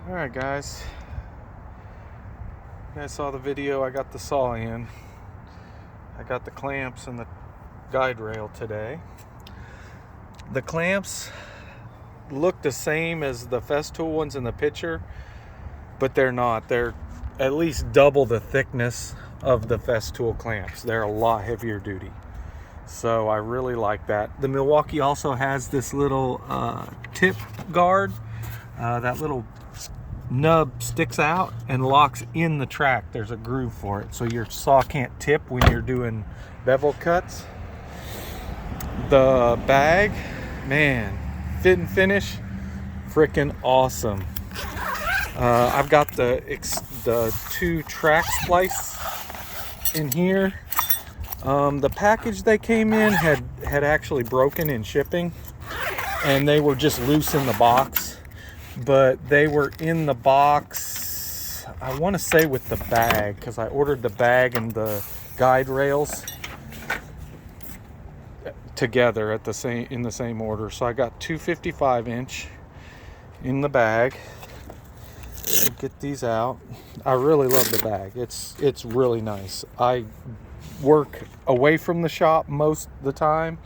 Alright guys, you guys saw the video. I got the saw in. I got the clamps and the guide rail today. The clamps look the same as the Festool ones in the picture, but they're not. They're at least double the thickness of the Festool clamps. They're a lot heavier duty. So I really like that. The Milwaukee also has this little tip guard. That little nub sticks out and locks in the track. There's a groove for it, so your saw can't tip when you're doing bevel cuts. The bag, man, fit and finish, freaking awesome. I've got the two track splice in here. The package they came in had actually broken in shipping, and they were just loose in the box. But they were in the box, I want to say with the bag, because I ordered the bag and the guide rails together at in the same order. So I got two 55-inch in the bag. I'll get these out. I really love the bag. It's really nice. I work away from the shop most of the time,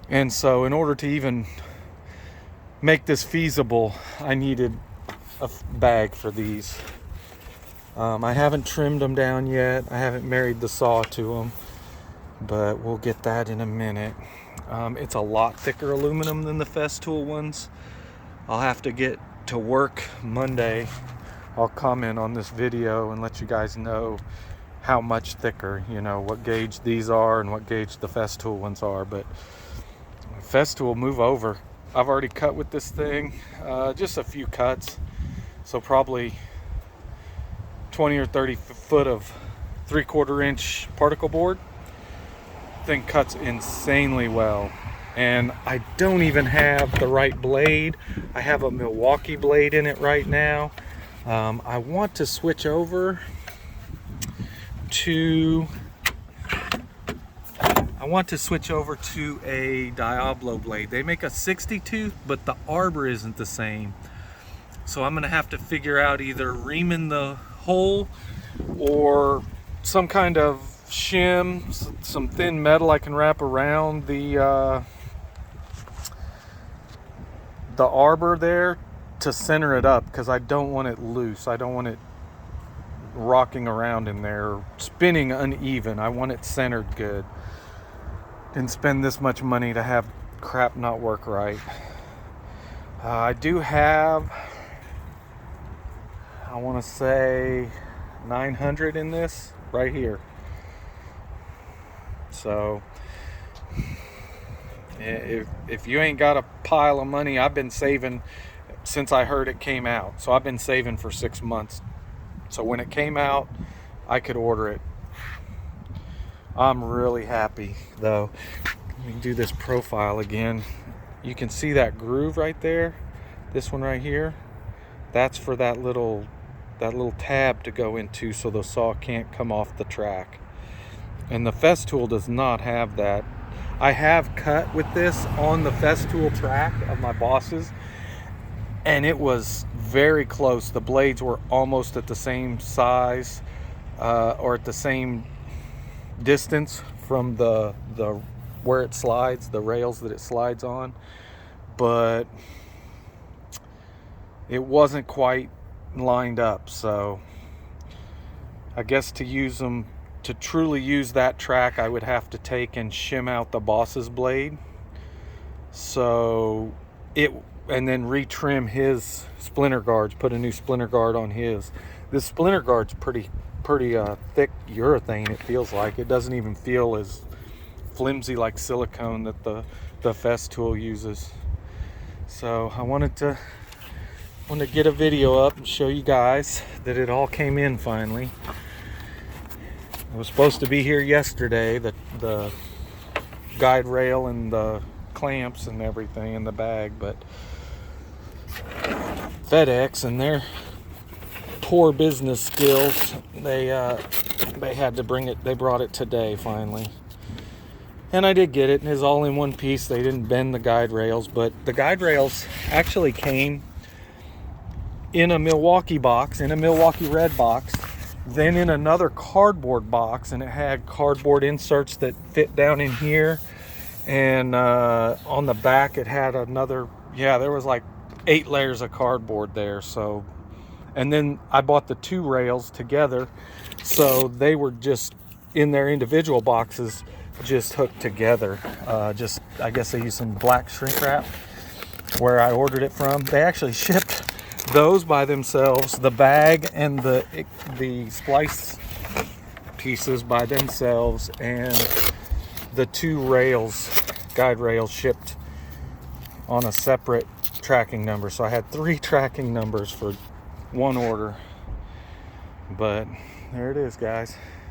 and so in order to even make this feasible, I needed a bag for these. I haven't trimmed them down yet. I haven't married the saw to them, but we'll get that in a minute. It's a lot thicker aluminum than the Festool ones. I'll have to get to work Monday. I'll comment on this video and let you guys know how much thicker, what gauge these are and what gauge the Festool ones are. But Festool, move over. I've already cut with this thing, just a few cuts, so probably 20 or 30 foot of 3/4 inch particle board. Thing cuts insanely well, and I don't even have the right blade. I have a Milwaukee blade in it right now. I want to switch over to a Diablo blade. They make a 60 tooth, but the arbor isn't the same. So I'm gonna have to figure out either reaming the hole or some kind of shim, some thin metal I can wrap around the arbor there to center it up, because I don't want it loose. I don't want it rocking around in there, spinning uneven. I want it centered good. Didn't spend this much money to have crap not work right. I do have, I want to say 900 in this right here. So if you ain't got a pile of money, I've been saving since I heard it came out. So I've been saving for 6 months. So when it came out, I could order it. I'm really happy though. Let me do this profile again. You can see that groove right there. This one right here. That's for that little tab to go into so the saw can't come off the track. And the Festool does not have that. I have cut with this on the Festool track of my boss's, and it was very close. The blades were almost at the same size, or at the same distance from the where it slides, the rails that it slides on, but it wasn't quite lined up. So I guess to truly use that track, I would have to take and shim out the boss's blade, so and then retrim his splinter guards, put a new splinter guard on his. This splinter guard's pretty thick urethane. It feels like it doesn't even feel as flimsy like silicone that the Festool uses. So I wanted to get a video up and show you guys that it all came in finally. It was supposed to be here yesterday, the guide rail and the clamps and everything in the bag, but FedEx and their poor business skills, they had to bring it. They brought it today finally, and I did get it. It's all in one piece. They didn't bend the guide rails, but the guide rails actually came in a Milwaukee box, in a Milwaukee red box, then in another cardboard box, and it had cardboard inserts that fit down in here, and on the back it had another, yeah, there was like 8 layers of cardboard there. So, and then I bought the 2 rails together, so they were just in their individual boxes, just hooked together. Just, I guess they used some black shrink wrap where I ordered it from. They actually shipped those by themselves, the bag and the splice pieces by themselves, and the 2 rails, guide rails, shipped on a separate tracking number. So I had 3 tracking numbers for 1 order. But there it is, guys.